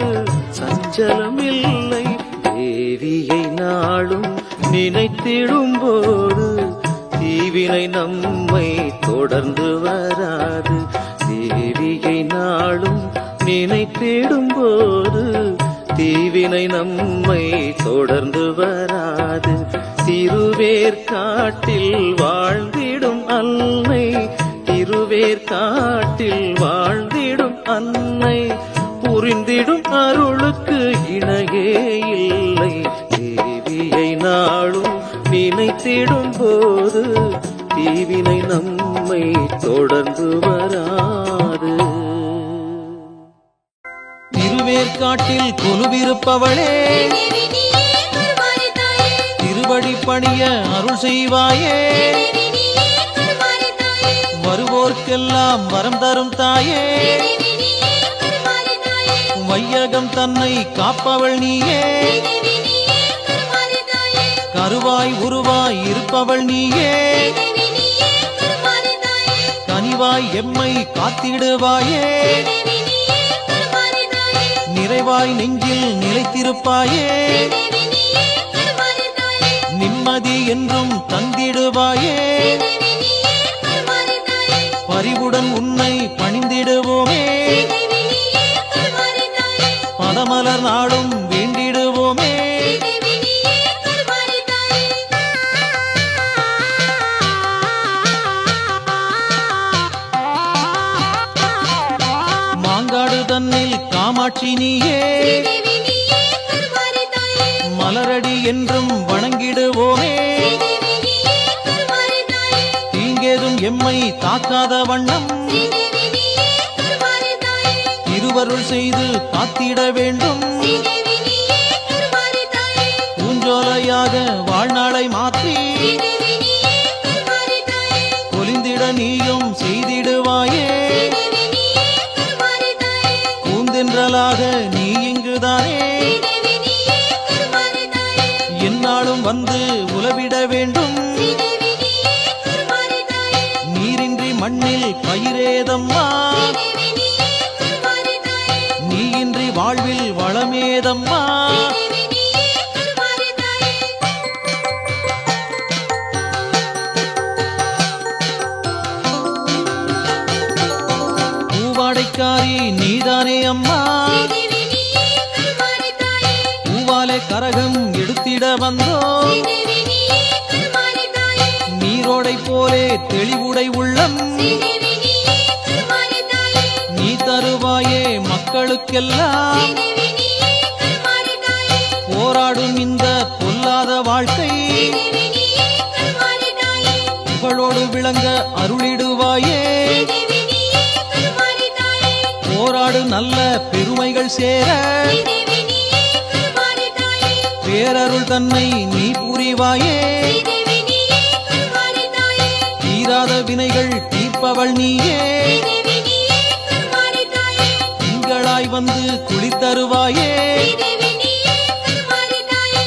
சஞ்சலம் இல்லை. தேவியை நாளும் நினைத்திடும் போது தீவினை நம்மை தொடர்ந்து வராது. தேவியை நாளும் நினைத்திடும் போது தீவினை நம்மை தொடர்ந்து வராது. திருவேற்காட்டில் வாழ்ந்திடும் அன்னை, திருவேற்காட்டில் வாழ்ந்திடும் அன்னை, புரிந்திடும் அருளுக்கு இணையே இல்லை. தேவியை நாளும் நினைத்திடும் போது தீவினை நம்மை தொடர்ந்து வராது. திருவேற்காட்டில் கொலுவிருப்பவளே,
தேவி நீயே கருமாரி தாயே,
திருவடி பணிய அருள் செய்வாயே.
தேவி நீயே கருமாரி தாயே,
வருவோர்க்கெல்லாம் வரம் தரும் தாயே.
தேவி நீயே கருமாரி தாயே,
வையகம் தன்னை காப்பவள் நீயே.
தேவி நீயே கருமாரி தாயே,
கருவாய் உருவாய் இருப்பவள் நீயே.
தேவி நீயே கருமாரி தாயே,
கனிவாய் எம்மை காத்திடுவாயே.
தேவி நீயே கருமாரி தாயே,
நிறைவாய் நெஞ்சில் நிலைத்திருப்பாயே.
தேவி நீயே கருமாரி தாயே,
நிம்மதி என்றும் தந்திடுவாயே.
தேவி நீயே கருமாரி தாயே,
பரிவுடன் உன்னை பணிந்திடுவோமே.
தேவி நீயே கருமாரி தாயே,
பதமலர் நாளும் வேண்டிடுவோமே.
தேவி நீயே கருமாரி தாயே.
தன்னில் காமாட்சி நீயே
ஸ்ரீதேவி நீயே கருமாரி தாயே
மலரடி என்றும் வணங்கிடுவோமே
ஸ்ரீதேவி நீயே கருமாரி தாயே
தீங்கேதும் எம்மை தாக்காத வண்ணம்
ஸ்ரீதேவி நீயே கருமாரி தாயே
திருவருள் செய்து காத்திட வேண்டும்
ஸ்ரீதேவி நீயே கருமாரி தாயே
பூஞ்சோலையாக வாழ்நாளை மாற்றி
ஸ்ரீதேவி நீயே கருமாரி தாயே
பொலிந்திட நீயும் செய்திடுவாயே
ஸ்ரீதேவி நீயே கருமாரி தாயே
பூந்தென்றலாக நீ இங்குதானே
ஸ்ரீதேவி நீயே கருமாரி தாயே
எந்நாளும் வந்து உலவிட வேண்டும்
ஸ்ரீதேவி நீயே கருமாரி தாயே
நீரின்றி மண்ணில் பயிரேதம்மா
ஸ்ரீதேவி நீயே கருமாரி தாயே
நீயின்றி வாழ்வில் வளமேதம்மா
ஸ்ரீதேவி நீயே கருமாரி தாயே
பூவாடைக்காரி நீதானே அம்மா
ஸ்ரீதேவி நீயே கருமாரி தாயே
பூவாலே கரகம் எடுத்திட வந்தோ
ஸ்ரீதேவி நீயே கருமாரி தாயே
நீரோடை போலே தெளிவுடை உள்ளம்
ஸ்ரீதேவி நீயே கருமாரி தாயே
நீ தருவாயே மக்களுக்கெல்லாம்
ஸ்ரீதேவி நீயே கருமாரி தாயே
போராடும் இந்த பொல்லாத வாழ்க்கை
ஸ்ரீதேவி நீயே கருமாரி தாயே
புகழோடு விளங்க அருளிடுவாயே
ஸ்ரீதேவி நீயே கருமாரி தாயே
போராடு நல்ல பெருமைகள் சேர
ஸ்ரீதேவி நீயே கருமாரி தாயே
பேரருள் தன்னை நீ புரிவாயே
ஸ்ரீதேவி நீயே கருமாரி தாயே
தீராத வினைகள் தீர்ப்பவள் நீயே
ஸ்ரீதேவி நீயே கருமாரி தாயே
திங்களாய் வந்து குளித்தருவாயே
ஸ்ரீதேவி நீயே கருமாரி தாயே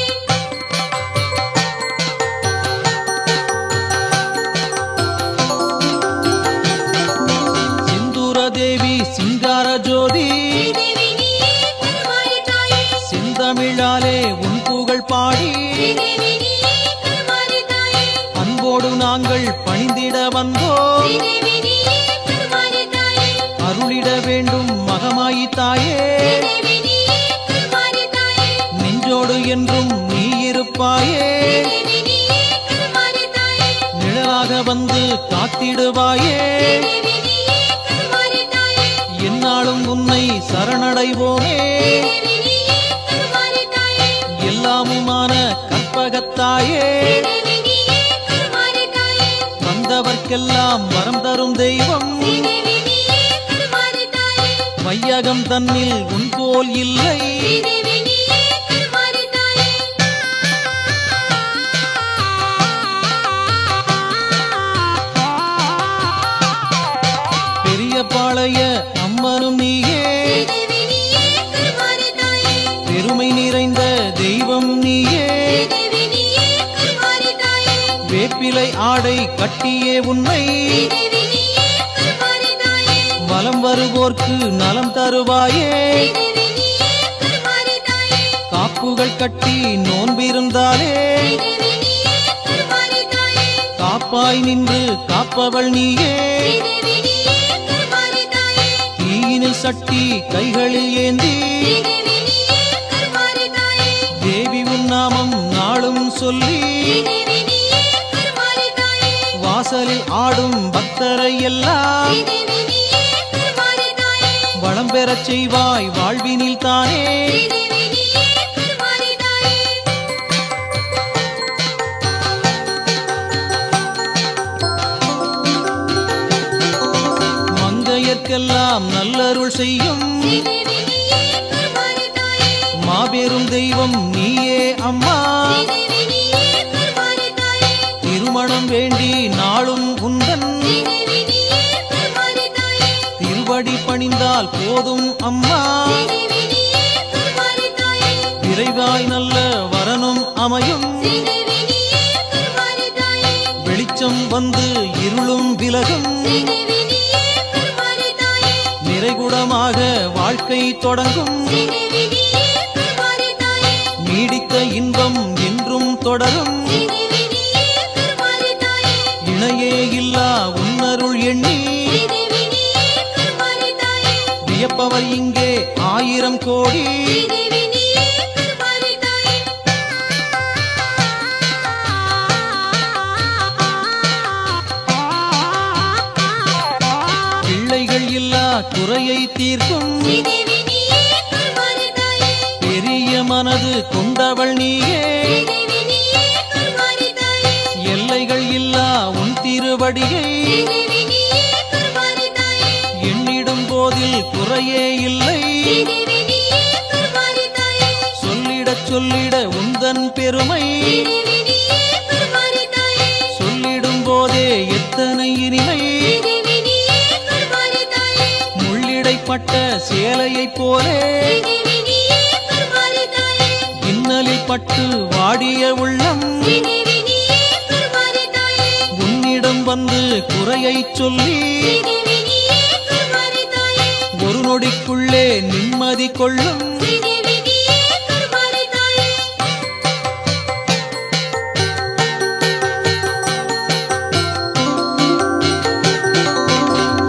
சிந்தூர தேவி சிங்கார ஜோதி
ஸ்ரீதேவி நீயே கருமாரி தாயே
செந்தமிழாலே உன் புகழ் பாடி
ஸ்ரீதேவி நீயே கருமாரி தாயே
அன்போடு நாங்கள் பணிந்திட வந்தோம்
ஸ்ரீதேவி நீயே கருமாரி தாயே
அருளிட வேண்டும் மகமாயி தாயே
ஸ்ரீதேவி நீயே கருமாரி தாயே
நெஞ்சோடு என்றும் நீ இருப்பாயே
ஸ்ரீதேவி நீயே கருமாரி தாயே
நிழலாக வந்து காத்திடுவாயே
ஸ்ரீதேவி நீயே கருமாரி தாயே
எந்நாளும் உன்னை சரணடைவோமே
ஸ்ரீதேவி நீயே கருமாரி தாயே
எல்லாமுமான கற்பகத்தாயே
ஸ்ரீதேவி நீயே கருமாரி தாயே
வந்தவர்க்கெல்லாம் வரம் தரும் தெய்வம்
ஸ்ரீதேவி நீயே கருமாரி தாயே
வையகம் தன்னில் உன் போல் இல்லை
ஸ்ரீதேவி நீயே கருமாரி தாயே
பெரிய பாளைய அம்மனும் நீயே
ஸ்ரீதேவி நீயே கருமாரி தாயே
பெருமை நிறைந்த தெய்வம் நீயே
ஸ்ரீதேவி நீயே கருமாரி தாயே
வேப்பிலை ஆடை கட்டியே உன்னை
ஸ்ரீதேவி நீயே கருமாரி தாயே
வலம் வருவோர்க்கு நலம் தருவாயே
ஸ்ரீதேவி நீயே கருமாரி தாயே
காப்புகள் கட்டி நோன்பிருந்தாலே
ஸ்ரீதேவி நீயே கருமாரி தாயே
காப்பாய் நின்று காப்பவள் நீயே
ஸ்ரீதேவி நீயே கருமாரி தாயே
தீயினில் சட்டி கைகளில் ஏந்தி
ஸ்ரீதேவி நீயே கருமாரி தாயே
தேவி உன் நாமம் நாளும் சொல்லி
ஸ்ரீதேவி நீயே கருமாரி தாயே
வாசலில் ஆடும் பக்தரை எல்லாம்
ஸ்ரீதேவி நீயே கருமாரி தாயே
வளம் பெறச் செய்வாய் வாழ்வினில் தானே
ஸ்ரீதேவி நீயே கருமாரி தாயே
மங்கையர்க்கெல்லாம் நல்லருள் செய்யும்
ஸ்ரீதேவி நீயே கருமாரி தாயே
மாபெரும் தெய்வம் நீயே அம்மா
ஸ்ரீதேவி நீயே கருமாரி தாயே
திருமணம் வேண்டி நாளும் உந்தன்
ஸ்ரீதேவி நீயே கருமாரி தாயே
திருவடி பணிந்தால் போதும் அம்மா
ஸ்ரீதேவி நீயே கருமாரி தாயே
விரைவாய் நல்ல வரனும் அமையும்
ஸ்ரீதேவி நீயே கருமாரி தாயே
வெளிச்சம் வந்து இருளும் விலகும்
ஸ்ரீதேவி நீயே கருமாரி தாயே
நிறைகுடமாக வாழ்க்கை தொடங்கும்
ஸ்ரீதேவி நீயே கருமாரி தாயே
நீடித்த இன்பம் என்றும் தொடரும்
ஸ்ரீதேவி நீயே கருமாரி தாயே
இணையே இல்லா உன்னருள் எண்ணி
ஸ்ரீதேவி நீயே கருமாரி தாயே
வியப்பவர் இங்கே 1000 கோடி
ஸ்ரீதேவி நீயே கருமாரி தாயே
பிள்ளைகள் இல்லா குறையை தீர்க்கும்
ஸ்ரீதேவி நீயே கருமாரி தாயே
பெரிய மனது கொண்டவள் நீயே
ஸ்ரீதேவி நீயே கருமாரி தாயே
எல்லைகள் இல்லா உன் திருவடியை
ஸ்ரீதேவி நீயே கருமாரி தாயே
எண்ணிடும் போதில் குறையே இல்லை
ஸ்ரீதேவி நீயே கருமாரி தாயே
சொல்லிடச் சொல்லிட உந்தன் பெருமை
ஸ்ரீதேவி நீயே கருமாரி தாயே
சொல்லிடும் போதே எத்தனை இனிமை
ஸ்ரீதேவி நீயே கருமாரி தாயே
முள்ளிடைப்பட்ட சேலையைப் போலே
ஸ்ரீதேவி நீயே கருமாரி தாயே
இன்னலில் பட்டு வாடிய உள்ளம்
ஸ்ரீதேவி நீயே கருமாரி தாயே
உன்னிடம் வந்து குறையைச் சொல்லி
ஸ்ரீதேவி நீயே கருமாரி தாயே
ஒரு நொடிக்குள்ளே நிம்மதி கொள்ளும்
ஸ்ரீதேவி நீயே கருமாரி தாயே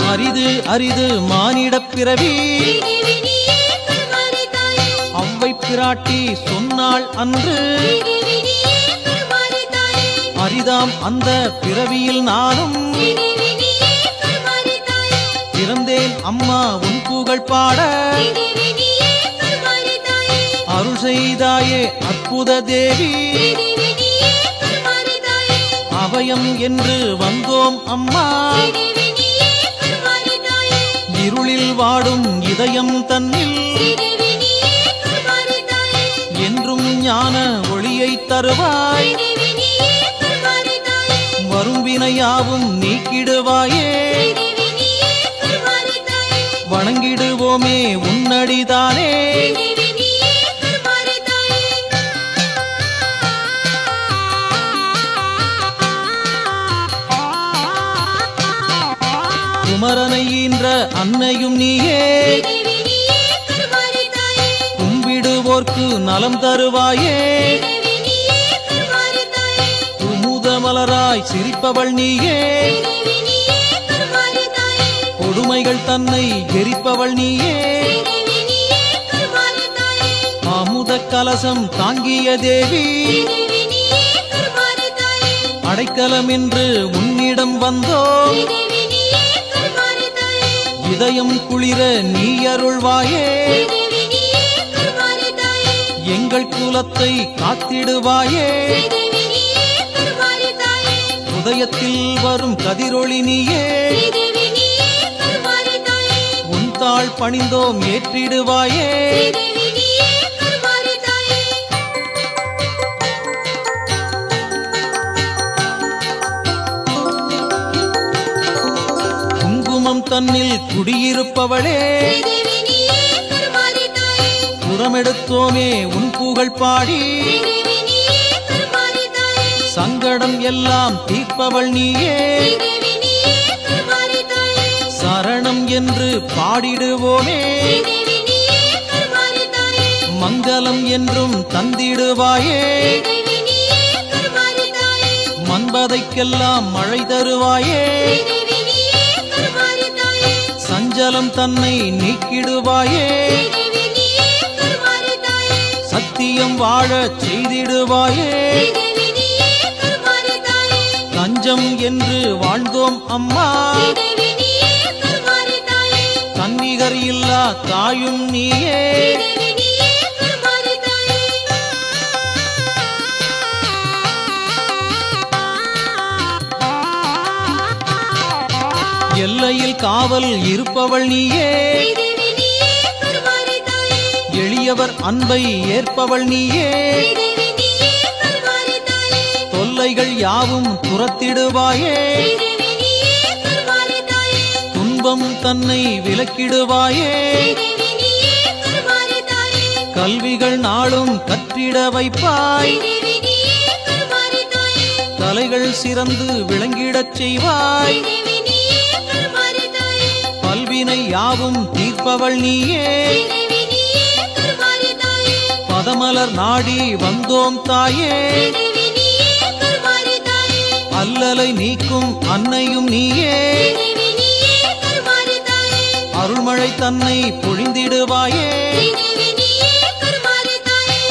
அரிது அரிது மானிடப் பிறவி
ஸ்ரீதேவி நீயே கருமாரி தாயே
அவ்வை பிராட்டி சொன்னாள் அன்று
ஸ்ரீதேவி நீயே கருமாரி தாயே
அரிதாம் அந்த பிறவியில் நானும்
ஸ்ரீதேவி நீயே கருமாரி தாயே
பிறந்தேன் அம்மா உன் புகழ் பாட
ஸ்ரீதேவி நீயே கருமாரி தாயே
அருள் செய்தாயே அற்புத தேவி
ஸ்ரீதேவி நீயே கருமாரி தாயே
அபயம் என்று வந்தோம் அம்மா
ஸ்ரீதேவி நீயே கருமாரி தாயே
இருளில் வாடும் இதயம் தன்னில்
ஸ்ரீதேவி நீயே கருமாரி தாயே
என்றும் ஞான ஒளியைத் தருவாய்
ஸ்ரீதேவி நீயே கருமாரி தாயே
வரும் வினையாவும் நீக்கிடுவாயே
ஸ்ரீதேவி நீயே கருமாரி தாயே
வணங்கிடுவோமே உன்னடிதானே
ஸ்ரீதேவி நீயே கருமாரி தாயே
குமரனை ஈன்ற அன்னையும் நீயே
ஸ்ரீதேவி நீயே கருமாரி தாயே
கும்பிடுவோர்க்கு நலம் தருவாயே
ஸ்ரீதேவி நீயே கருமாரி தாயே
குமுத மலராய் சிரிப்பவள் நீயே
ஸ்ரீதேவி நீயே கருமாரி தாயே
கொடுமைகள் தன்னை எரிப்பவள் நீயே
ஸ்ரீதேவி நீயே கருமாரி தாயே
அமுத கலசம் தாங்கிய தேவி
ஸ்ரீதேவி நீயே கருமாரி தாயே
அடைக்கலம் என்று உன்னிடம் வந்தோம்
ஸ்ரீதேவி நீயே கருமாரி தாயே
இதயம் குளிர நீ அருள்வாயே
ஸ்ரீதேவி நீயே கருமாரி தாயே
எங்கள் குலத்தை காத்திடுவாயே
ஸ்ரீதேவி நீயே கருமாரி தாயே
உதயத்தில் வரும் கதிரொளி நீயே
ஸ்ரீதேவி நீயே கருமாரி தாயே
உன் தாள் பணிந்தோம் ஏற்றிடுவாயே
ஸ்ரீதேவி நீயே கருமாரி தாயே
குங்குமம் தன்னில் குடியிருப்பவளே
ஸ்ரீதேவி நீயே கருமாரி தாயே
புறமெடுத்தோமே உன் புகழ் பாடி
ஸ்ரீதேவி நீயே கருமாரி தாயே
சங்கடம் எல்லாம் தீர்ப்பவள் நீயே
ஸ்ரீதேவி நீயே கருமாரி தாயே
சரணம் என்று பாடிடுவோமே
ஸ்ரீதேவி நீயே கருமாரி தாயே
மங்களம் என்றும் தந்திடுவாயே
ஸ்ரீதேவி நீயே கருமாரி தாயே
மன்பதைக்கெல்லாம் மழை தருவாயே
ஸ்ரீதேவி நீயே கருமாரி தாயே
சஞ்சலம் தன்னை நீக்கிடுவாயே
ஸ்ரீதேவி நீயே கருமாரி தாயே
சத்தியம் வாழச் செய்திடுவாயே
ஸ்ரீதேவி நீயே கருமாரி தாயே
தஞ்சம் என்று வாழ்ந்தோம் அம்மா
ஸ்ரீதேவி நீயே கருமாரி தாயே
தன்னிகர் இல்லா தாயும் நீயே
ஸ்ரீதேவி நீயே கருமாரி தாயே
எல்லையில் காவல் இருப்பவள் நீயே
ஸ்ரீதேவி நீயே கருமாரி தாயே
எளியவர் அன்பை ஏற்பவள் நீயே
ஸ்ரீதேவி நீயே கருமாரி தாயே
தொல்லைகள் யாவும் துரத்திடுவாயே
ஸ்ரீதேவி நீயே கருமாரி தாயே
துன்பம் தன்னை விலக்கிடுவாயே
ஸ்ரீதேவி நீயே கருமாரி தாயே
கல்விகள் நாளும் கற்றிட வைப்பாய்
ஸ்ரீதேவி நீயே கருமாரி தாயே
தலைகள் சிறந்து விளங்கிடச் செய்வாய்
ஸ்ரீதேவி நீயே கருமாரி தாயே
பல்வினை யாவும் தீர்ப்பவள் நீயே
ஸ்ரீதேவி நீயே கருமாரி தாயே
பதமலர் நாடி வந்தோம் தாயே
ஸ்ரீதேவி நீயே கருமாரி தாயே
அல்லலை நீக்கும் அன்னையும் நீயே
ஸ்ரீதேவி நீயே கருமாரி தாயே
அருள்மழை தன்னை பொழிந்திடுவாயே
ஸ்ரீதேவி நீயே கருமாரி தாயே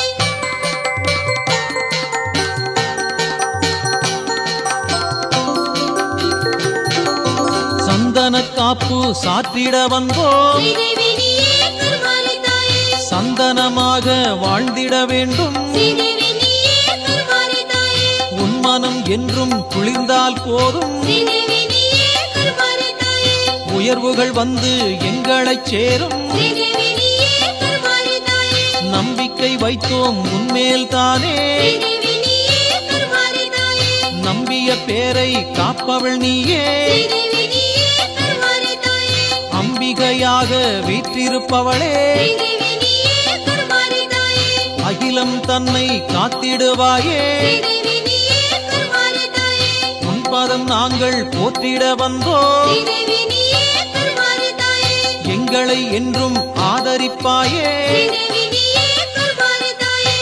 சந்தன சந்தன காப்பு சாற்றிட வந்தோம்
ஸ்ரீதேவி நீயே கருமாரி தாயே
சந்தனமாக வாழ்ந்திட வேண்டும்
ஸ்ரீதேவி நீயே கருமாரி தாயே
உன் மனம் என்றும் குளிர்ந்தால் போதும்
ஸ்ரீதேவி நீயே கருமாரி தாயே
உயர்வுகள் வந்து எங்களைச் சேரும்
ஸ்ரீதேவி நீயே கருமாரி தாயே
நம்பிக்கை வைத்தோம் உன்மேல் தானே
ஸ்ரீதேவி நீயே கருமாரி தாயே
நம்பிய பேரை காப்பவள் நீயே
ஸ்ரீதேவி நீயே கருமாரி தாயே
அம்பிகையாக வீற்றிருப்பவளே
ஸ்ரீதேவி நீயே கருமாரி தாயே
அகிலம் தன்னை காத்திடுவாயே
ஸ்ரீதேவி நீயே கருமாரி தாயே
உன் பதம் நாங்கள் போற்றிட வந்தோம்
ஸ்ரீதேவி நீயே கருமாரி தாயே
எங்களை என்றும் ஆதரிப்பாயே
ஸ்ரீதேவி நீயே கருமாரி தாயே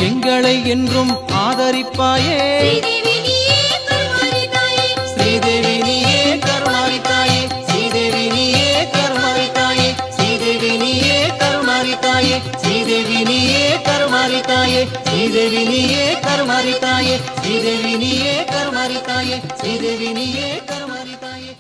எங்களை என்றும் ஆதரிப்பாயே
ஸ்ரீதேவி நீயே கருமாரி தாயே
ஸ்ரீதேவி நீயே கருமாரி தாயே ஸ்ரீதேவி நீயே கருமாரி தாயே ஸ்ரீதேவி நீயே கருமாரி தாயே ஸ்ரீதேவி நீயே கருமாரி தாயே ஸ்ரீதேவி நீயே கருமாரி தாயே ஸ்ரீதேவி நீயே கருமாரி தாயே ஸ்ரீதேவி நீயே கருமாரி தாயே